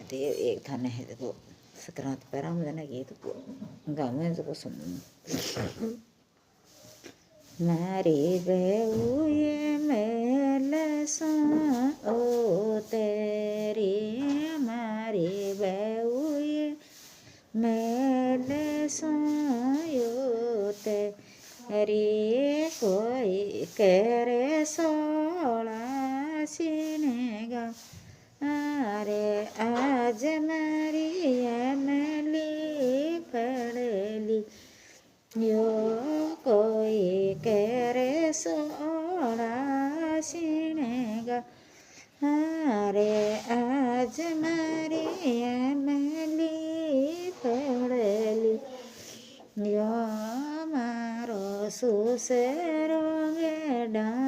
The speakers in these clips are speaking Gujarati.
det jeg tar ned etterpå. Så greit bare om den jeg etterpå. Gangen så på sånn. મારી બેઉએ મેલસા ઓ તેરી મારી બેઉએ મેલસા યો તેરી કોઈ કરે સોળા સિનેગા અરે આજ મારી એમલી પડેલી યો કોઈ કરે સોળા સિનેગા અરે આજ મારી એમલી પડેલી યો મારો સુસેરો ગેડા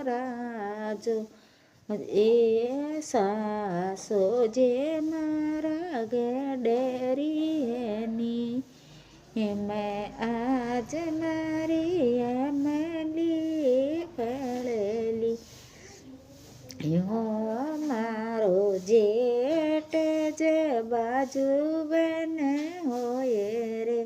રાજો એ સાસો જે મારા ગેડેરી એની મેં આજ મારી એમલી પડેલી યો મારો જેઠ જે બાજુ બને હોય રે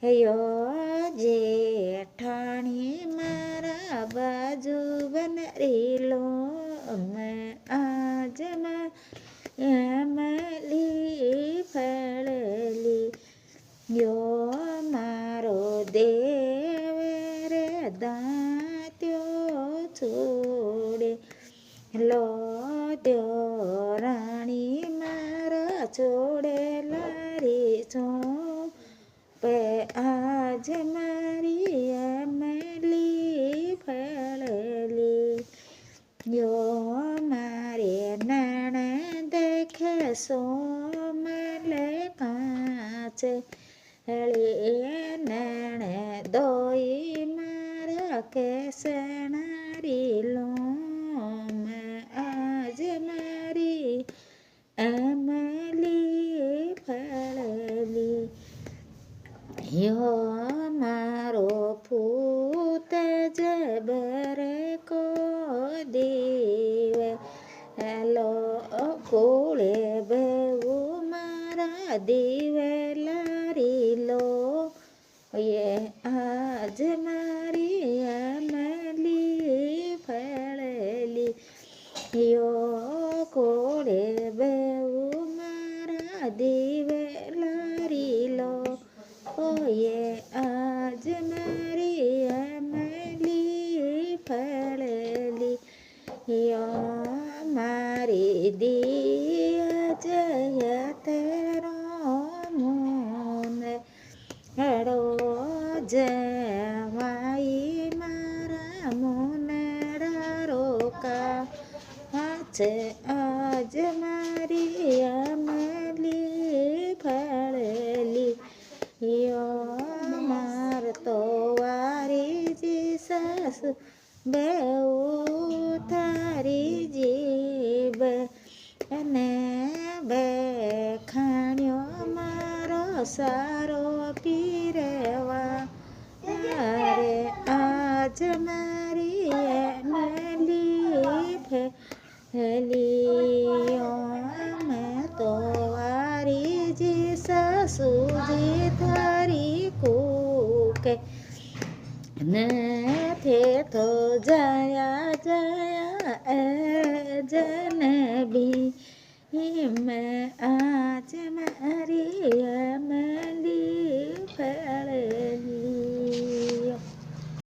યો જેઠાણી મારા બાજુ બને રીલો મેં આજ એમલી પડેલી યો મારો દેવ રે દાંત્યો છોડે લો ત્યો રાણી મારા છોડે લારી છો પે આજ મારી એમલી પડેલી યો મારે નાણે દેખે સો મલે કાચે નાણે દોઈ મારા કેસનારી લો મેં આજ મારી એમલી પડેલી યો મારો ફૂત જે બરે કો દીવે હેલો કોળે બેવું મારા દીવે લારી લો યે આજ મારી એમલી પડેલી યો કોળે બેવું મારા દીવે લારી લો યે આજ મારી એમલી પડેલી યો મારી દિયા જય તેરો મોને હેડો જવાઈ મારા મોનેડા રોકા છે આજ મારી એમલી પડેલી યો માર તો વારી જી સાસુ બેઉ તારી જીબ અને બે ખાણ્યો મારો સારો પીરેવા અરે આજ મારી એમલી પડેલી મેં તો વારી જી સાસુજી તારી કૂકે નથી તો જયા જયા એ જનબી મેં